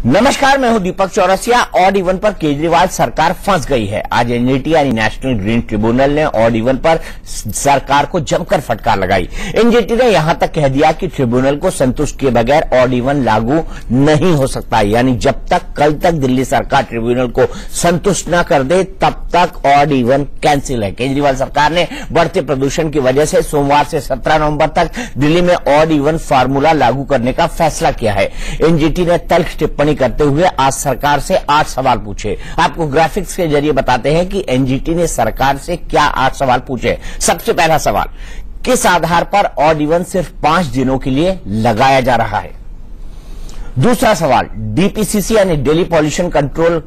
नमस्कार, मैं हूं दीपक चौरसिया। ऑड इवन पर केजरीवाल सरकार फंस गई है। आज एनजीटी यानी नेशनल ग्रीन ट्रिब्यूनल ने ऑड इवन पर सरकार को जमकर फटकार लगाई। एनजीटी ने यहां तक कह दिया कि ट्रिब्यूनल को संतुष्ट किए बगैर ऑड इवन लागू नहीं हो सकता, यानी जब तक कल तक दिल्ली सरकार ट्रिब्यूनल को संतुष्ट न कर दे तब तक ऑड इवन कैंसिल है। केजरीवाल सरकार ने बढ़ते प्रदूषण की वजह से सोमवार से 17 नवंबर तक दिल्ली में ऑड इवन फार्मूला लागू करने का फैसला किया है। एनजीटी ने तल्ख टिप्पणी करते हुए आज सरकार से 8 सवाल पूछे। आपको ग्राफिक्स के जरिए बताते हैं कि एनजीटी ने सरकार से क्या 8 सवाल पूछे। सबसे पहला सवाल, किस आधार पर ऑड इवन सिर्फ 5 दिनों के लिए लगाया जा रहा है। दूसरा सवाल, डीपीसीसी यानी दिल्ली पॉल्यूशन कंट्रोल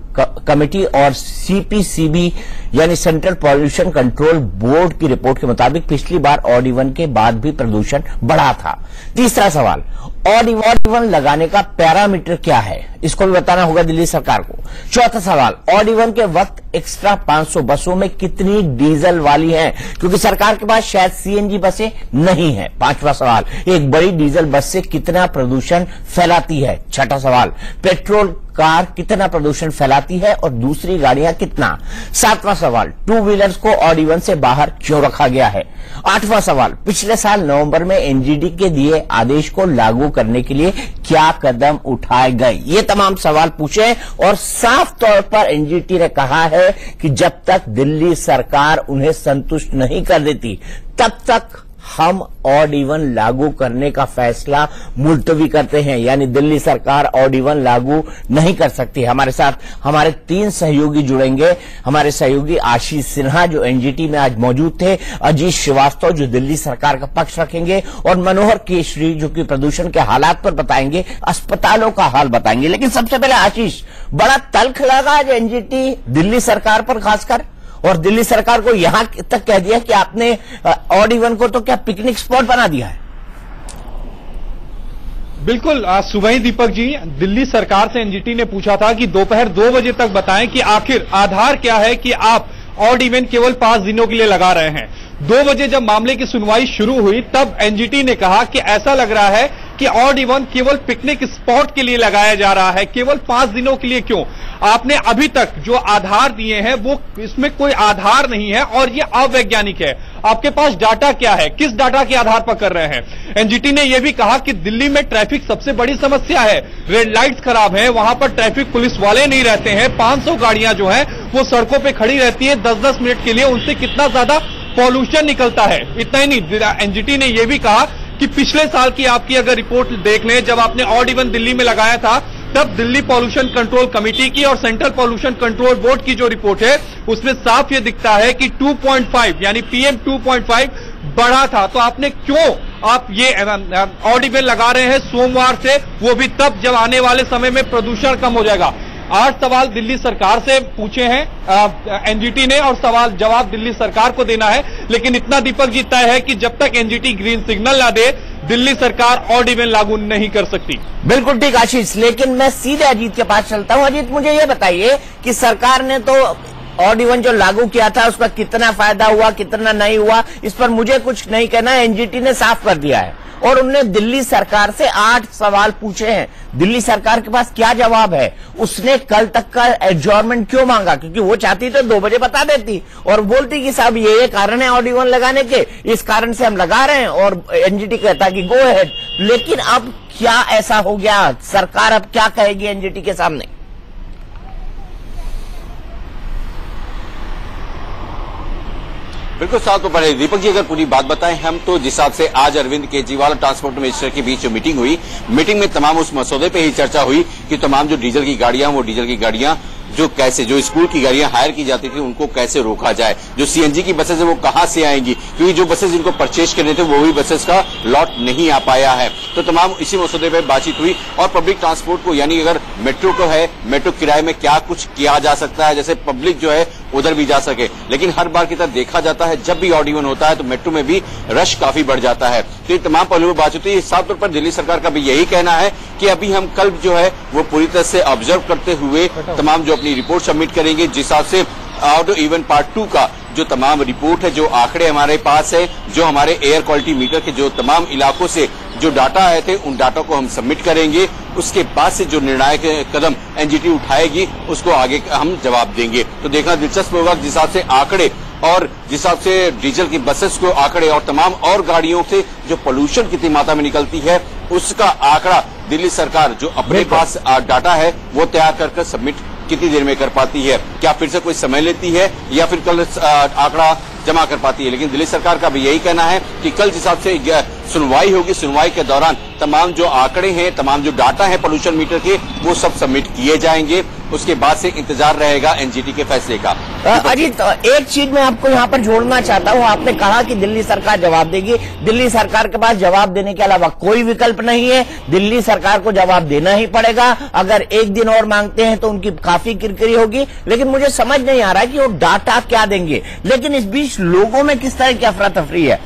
कमेटी और सीपीसीबी यानी सेंट्रल पॉल्यूशन कंट्रोल बोर्ड की रिपोर्ट के मुताबिक पिछली बार ऑड इवन के बाद भी प्रदूषण बढ़ा था। तीसरा सवाल, ऑड इवन लगाने का पैरामीटर क्या है, इसको भी बताना होगा दिल्ली सरकार को। चौथा सवाल, ऑड इवन के वक्त एक्स्ट्रा 500 बसों में कितनी डीजल वाली हैं, क्योंकि सरकार के पास शायद सीएनजी बसें नहीं है। पांचवा सवाल, एक बड़ी डीजल बस से कितना प्रदूषण फैलाती है। छठा सवाल, पेट्रोल कार कितना प्रदूषण फैलाती है और दूसरी गाड़ियां कितना। सातवां सवाल, 2 व्हीलर्स को ऑड इवन से बाहर क्यों रखा गया है। आठवां सवाल, पिछले साल नवंबर में एनजीटी के दिए आदेश को लागू करने के लिए क्या कदम उठाए गए। ये तमाम सवाल पूछे और साफ तौर पर एनजीटी ने कहा है कि जब तक दिल्ली सरकार उन्हें संतुष्ट नहीं कर देती तब तक हम ऑड इवन लागू करने का फैसला मुलतवी करते हैं, यानी दिल्ली सरकार ऑड इवन लागू नहीं कर सकती। हमारे साथ हमारे 3 सहयोगी जुड़ेंगे। हमारे सहयोगी आशीष सिन्हा जो एनजीटी में आज मौजूद थे, अजीत श्रीवास्तव जो दिल्ली सरकार का पक्ष रखेंगे और मनोहर केशरी जो कि प्रदूषण के हालात पर बताएंगे, अस्पतालों का हाल बताएंगे। लेकिन सबसे पहले आशीष, बड़ा तल्ख लगा आज एनजीटी दिल्ली सरकार पर खासकर, और दिल्ली सरकार को यहां तक कह दिया कि आपने ऑड इवन को तो क्या पिकनिक स्पॉट बना दिया है। बिल्कुल, आज सुबह ही दीपक जी दिल्ली सरकार से एनजीटी ने पूछा था कि दोपहर 2 बजे तक बताएं कि आखिर आधार क्या है कि आप ऑड इवन केवल 5 दिनों के लिए लगा रहे हैं। 2 बजे जब मामले की सुनवाई शुरू हुई तब एनजीटी ने कहा कि ऐसा लग रहा है कि ऑड इवन केवल पिकनिक स्पॉट के लिए लगाया जा रहा है, केवल 5 दिनों के लिए क्यों। आपने अभी तक जो आधार दिए हैं वो इसमें कोई आधार नहीं है और ये अवैज्ञानिक है। आपके पास डाटा क्या है, किस डाटा के आधार पर कर रहे हैं। एनजीटी ने यह भी कहा कि दिल्ली में ट्रैफिक सबसे बड़ी समस्या है, रेड लाइट्स खराब है, वहां पर ट्रैफिक पुलिस वाले नहीं रहते हैं, 500 गाड़ियां जो हैं वो सड़कों पे खड़ी रहती है 10-10 मिनट के लिए, उनसे कितना ज्यादा पॉल्यूशन निकलता है। इतना ही नहीं, एनजीटी ने यह भी कहा कि पिछले साल की आपकी अगर रिपोर्ट देख लें, जब आपने ऑड इवन दिल्ली में लगाया था तब दिल्ली पॉल्यूशन कंट्रोल कमेटी की और सेंट्रल पॉल्यूशन कंट्रोल बोर्ड की जो रिपोर्ट है उसमें साफ ये दिखता है कि 2.5 यानी PM 2.5 बढ़ा था। तो आपने क्यों आप ये ऑड इवन लगा रहे हैं सोमवार से, वो भी तब जब आने वाले समय में प्रदूषण कम हो जाएगा। 8 सवाल दिल्ली सरकार से पूछे हैं एनजीटी ने और सवाल जवाब दिल्ली सरकार को देना है। लेकिन इतना दीपक जी तय है कि जब तक एनजीटी ग्रीन सिग्नल ना दे दिल्ली सरकार ऑड इवन लागू नहीं कर सकती। बिल्कुल ठीक आशीष, लेकिन मैं सीधे अजीत के पास चलता हूं। अजीत, मुझे ये बताइए कि सरकार ने तो ऑड इवन जो लागू किया था उसका कितना फायदा हुआ कितना नहीं हुआ, इस पर मुझे कुछ नहीं कहना है। एनजीटी ने साफ कर दिया है और उन्होंने दिल्ली सरकार से 8 सवाल पूछे हैं। दिल्ली सरकार के पास क्या जवाब है। उसने कल तक का एडजॉर्नमेंट क्यों मांगा, क्योंकि वो चाहती तो 2 बजे बता देती और बोलती कि साहब ये कारण है ऑड इवन लगाने के, इस कारण से हम लगा रहे हैं, और एनजीटी कहता कि गो अहेड। लेकिन अब क्या ऐसा हो गया, सरकार अब क्या कहेगी एनजीटी के सामने। बिल्कुल साथ तो पड़े दीपक जी, अगर पूरी बात बताएं हम तो जिस हिसाब से आज अरविंद केजरीवाल और ट्रांसपोर्ट मिनिस्टर के बीच जो मीटिंग हुई, मीटिंग में तमाम उस मसौदे पे ही चर्चा हुई कि तमाम जो डीजल की गाड़ियां, वो डीजल की गाड़ियां जो स्कूल की गाड़ियां हायर की जाती थी उनको कैसे रोका जाए। जो सीएनजी की बसेस है वो कहां से आएंगी, क्योंकि जो बसेस जिनको परचेज करने थे वो भी बसेस का लॉट नहीं आ पाया है। तो तमाम इसी मसौदे पर बातचीत हुई और पब्लिक ट्रांसपोर्ट को, यानी अगर मेट्रो को है, मेट्रो किराए में क्या कुछ किया जा सकता है जैसे पब्लिक जो है उधर भी जा सके। लेकिन हर बार की तरह देखा जाता है जब भी ऑड इवन होता है तो मेट्रो में भी रश काफी बढ़ जाता है। तो ये तमाम पहलुओं पर बातचीत हुई। साफ तौर पर दिल्ली सरकार का भी यही कहना है कि अभी हम कल जो है वो पूरी तरह से ऑब्जर्व करते हुए तमाम जो अपनी रिपोर्ट सबमिट करेंगे, जिस हिसाब से ऑड इवन पार्ट 2 का जो तमाम रिपोर्ट है, जो आंकड़े हमारे पास है, जो हमारे एयर क्वालिटी मीटर के जो तमाम इलाकों से जो डाटा आए थे उन डाटा को हम सबमिट करेंगे। उसके बाद से जो निर्णायक कदम एनजीटी उठाएगी उसको आगे हम जवाब देंगे। तो देखना दिलचस्प होगा जिस हिसाब से आंकड़े और जिस हिसाब से डीजल की बसेस को आंकड़े और तमाम और गाड़ियों से जो पोल्यूशन कितनी मात्रा में निकलती है उसका आंकड़ा दिल्ली सरकार जो अपने पास डाटा है वो तैयार कर सबमिट कितनी देर में कर पाती है। क्या फिर से कोई समय लेती है या फिर कल आंकड़ा जमा कर पाती है। लेकिन दिल्ली सरकार का भी यही कहना है कि कल जिस हिसाब से सुनवाई होगी, सुनवाई के दौरान तमाम जो आंकड़े हैं, तमाम जो डाटा है पोल्यूशन मीटर के, वो सब सबमिट किए जाएंगे। उसके बाद से इंतजार रहेगा एनजीटी के फैसले का। अजीत, एक चीज मैं आपको यहाँ पर जोड़ना चाहता हूँ। आपने कहा कि दिल्ली सरकार जवाब देगी। दिल्ली सरकार के पास जवाब देने के अलावा कोई विकल्प नहीं है। दिल्ली सरकार को जवाब देना ही पड़ेगा। अगर एक दिन और मांगते हैं तो उनकी काफी किरकिरी होगी। लेकिन मुझे समझ नहीं आ रहा कि वो डाटा क्या देंगे। लेकिन इस बीच लोगों में किस तरह की अफरा तफरी है।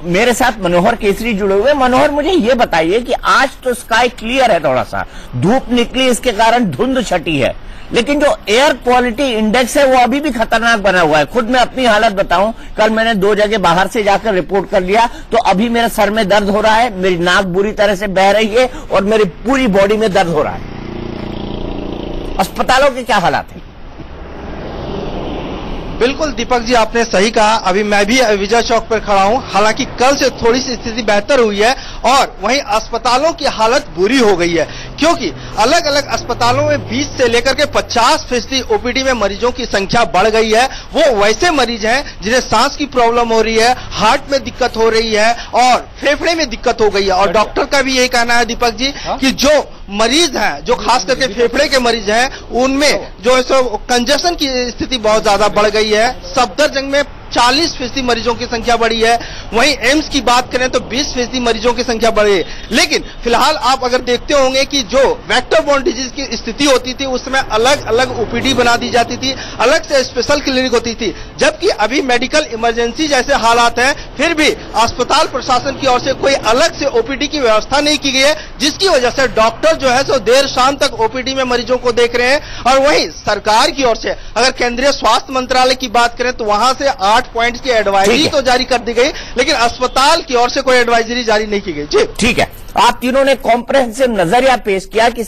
मेरे साथ मनोहर केसरी जुड़े हुए। मनोहर, मुझे ये बताइए कि आज तो स्काई क्लियर है, थोड़ा सा धूप निकली, इसके कारण धुंध छटी है, लेकिन जो एयर क्वालिटी इंडेक्स है वो अभी भी खतरनाक बना हुआ है। खुद मैं अपनी हालत बताऊं, कल मैंने 2 जगह बाहर से जाकर रिपोर्ट कर लिया तो अभी मेरे सर में दर्द हो रहा है, मेरी नाक बुरी तरह से बह रही है और मेरी पूरी बॉडी में दर्द हो रहा है। अस्पतालों के क्या हालात है? बिल्कुल दीपक जी, आपने सही कहा। अभी मैं भी विजय चौक पर खड़ा हूं। हालांकि कल से थोड़ी सी स्थिति बेहतर हुई है और वहीं अस्पतालों की हालत बुरी हो गई है, क्योंकि अलग अलग अस्पतालों में 20 से लेकर के 50% ओपीडी में मरीजों की संख्या बढ़ गई है। वो वैसे मरीज हैं जिन्हें सांस की प्रॉब्लम हो रही है, हार्ट में दिक्कत हो रही है और फेफड़े में दिक्कत हो गई है। और डॉक्टर का भी यही कहना है दीपक जी कि जो मरीज हैं, जो खास करके फेफड़े के मरीज हैं, उनमें जो है कंजेशन की स्थिति बहुत ज्यादा बढ़ गई है। सफदरजंग में 40% मरीजों की संख्या बढ़ी है। वहीं एम्स की बात करें तो 20% मरीजों की संख्या बढ़ी है। लेकिन फिलहाल आप अगर देखते होंगे कि जो वेक्टर बोर्न डिजीज की स्थिति होती थी उसमें अलग अलग ओपीडी बना दी जाती थी, अलग से स्पेशल क्लिनिक होती थी। जबकि अभी मेडिकल इमरजेंसी जैसे हालात हैं, फिर भी अस्पताल प्रशासन की ओर से कोई अलग से ओपीडी की व्यवस्था नहीं की गई है, जिसकी वजह से डॉक्टर जो है सो देर शाम तक ओपीडी में मरीजों को देख रहे हैं। और वहीं सरकार की ओर से अगर केंद्रीय स्वास्थ्य मंत्रालय की बात करें तो वहां से 8 पॉइंट की एडवाइजरी तो जारी कर दी गई, लेकिन अस्पताल की ओर से कोई एडवाइजरी जारी नहीं की गई। जी ठीक है, आप तीनों ने कॉम्प्रहेंसिव नजरिया पेश किया कि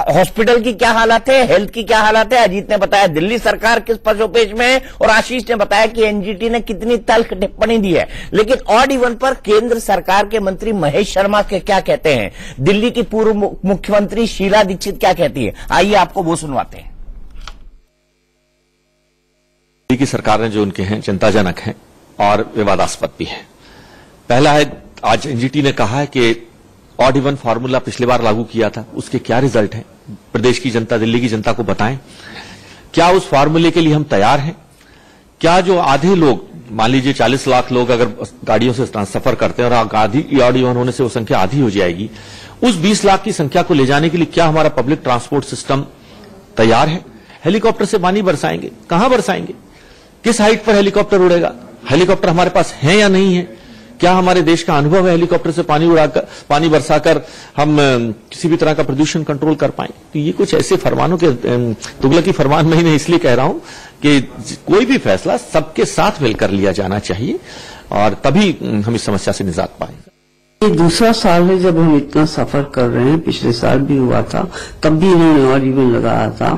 हॉस्पिटल की क्या हालत है, हेल्थ की क्या हालत है। अजीत ने बताया दिल्ली सरकार किस पसोपेश में है और आशीष ने बताया कि एनजीटी ने कितनी तल्ख टिप्पणी दी है। लेकिन ऑड इवन पर केंद्र सरकार के मंत्री महेश शर्मा के क्या कहते हैं, दिल्ली की पूर्व मुख्यमंत्री शीला दीक्षित क्या कहती है, आइए आपको वो सुनवाते हैं। दिल्ली की सरकार ने जो उनके हैं चिंताजनक हैं और विवादास्पद भी है। पहला है, आज एनजीटी ने कहा है कि ऑड इवन फार्मूला पिछली बार लागू किया था, उसके क्या रिजल्ट हैं, प्रदेश की जनता, दिल्ली की जनता को बताएं। क्या उस फार्मूले के लिए हम तैयार हैं? क्या जो आधे लोग, मान लीजिए 40 लाख लोग अगर गाड़ियों से सफर करते हैं और आधी ऑड इवन होने से वो संख्या आधी हो जाएगी, उस 20 लाख की संख्या को ले जाने के लिए क्या हमारा पब्लिक ट्रांसपोर्ट सिस्टम तैयार है? हेलीकॉप्टर से पानी बरसाएंगे, कहां बरसाएंगे, किस हाइट पर हेलीकॉप्टर उड़ेगा, हेलीकॉप्टर हमारे पास है या नहीं है, क्या हमारे देश का अनुभव है हेलीकॉप्टर से पानी बरसाकर हम किसी भी तरह का प्रदूषण कंट्रोल कर पाए? तो ये कुछ ऐसे फरमानों के तुगलकी फरमान मैं नहीं इसलिए कह रहा हूं कि कोई भी फैसला सबके साथ मिलकर लिया जाना चाहिए और तभी हम इस समस्या से निजात पाएंगे। ये दूसरा साल है जब हम इतना सफर कर रहे हैं। पिछले साल भी हुआ था, तब भी इन्होंने ऑड इवन लगाया था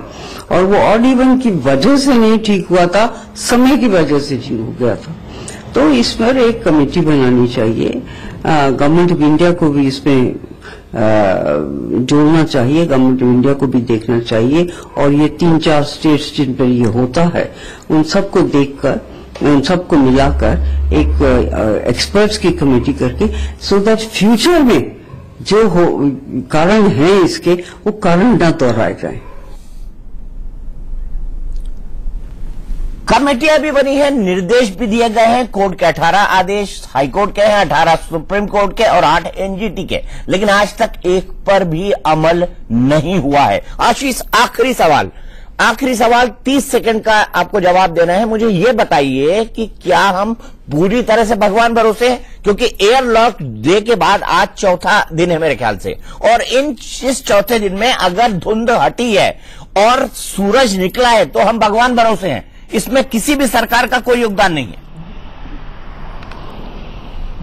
और वो ऑड इवन की वजह से नहीं ठीक हुआ था, समय की वजह से ठीक हो गया था। तो इस पर एक कमेटी बनानी चाहिए, गवर्नमेंट ऑफ इंडिया को भी इसमें जोड़ना चाहिए, गवर्नमेंट ऑफ इंडिया को भी देखना चाहिए और ये 3-4 स्टेट्स जिन पर ये होता है उन सबको देखकर, उन सबको मिलाकर एक एक्सपर्ट्स की कमेटी करके, सो दैट फ्यूचर में जो कारण है इसके, वो कारण न दोहराए जाए। कमेटियां भी बनी है, निर्देश भी दिए गए हैं। कोर्ट के 18 आदेश हाईकोर्ट के हैं, 18 सुप्रीम कोर्ट के और 8 एनजीटी के, लेकिन आज तक एक पर भी अमल नहीं हुआ है। आशीष, आखिरी सवाल 30 सेकंड का आपको जवाब देना है। मुझे यह बताइए कि क्या हम पूरी तरह से भगवान भरोसे हैं, क्योंकि एयरलॉक डे के बाद आज चौथा दिन है मेरे ख्याल से, और इस चौथे दिन में अगर धुंध हटी है और सूरज निकला है तो हम भगवान भरोसे हैं, इसमें किसी भी सरकार का कोई योगदान नहीं है।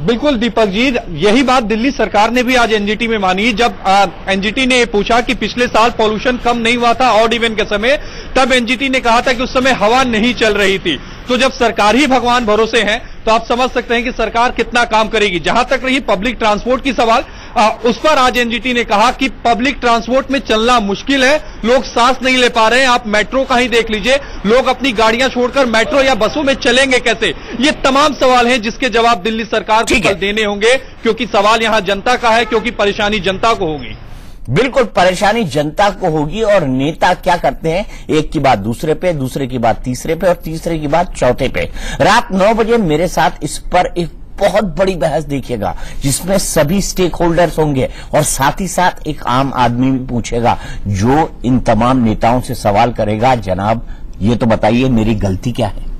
बिल्कुल दीपक जी, यही बात दिल्ली सरकार ने भी आज एनजीटी में मानी। जब एनजीटी ने पूछा कि पिछले साल पॉल्यूशन कम नहीं हुआ था ऑड इवन के समय, तब एनजीटी ने कहा था कि उस समय हवा नहीं चल रही थी। तो जब सरकार ही भगवान भरोसे है तो आप समझ सकते हैं कि सरकार कितना काम करेगी। जहां तक रही पब्लिक ट्रांसपोर्ट की सवाल, उस पर आज एनजीटी ने कहा कि पब्लिक ट्रांसपोर्ट में चलना मुश्किल है, लोग सांस नहीं ले पा रहे हैं। आप मेट्रो का ही देख लीजिए, लोग अपनी गाड़ियां छोड़कर मेट्रो या बसों में चलेंगे कैसे? ये तमाम सवाल हैं जिसके जवाब दिल्ली सरकार को कल देने होंगे, क्योंकि सवाल यहां जनता का है, क्योंकि परेशानी जनता को होगी। बिल्कुल परेशानी जनता को होगी। और नेता क्या करते हैं, एक की बात दूसरे पे, दूसरे की बात तीसरे पे और तीसरे की बात चौथे पे। रात 9 बजे मेरे साथ इस पर एक बहुत बड़ी बहस देखिएगा, जिसमें सभी स्टेक होल्डर्स होंगे और साथ ही साथ एक आम आदमी भी पूछेगा, जो इन तमाम नेताओं से सवाल करेगा, जनाब ये तो बताइए मेरी गलती क्या है।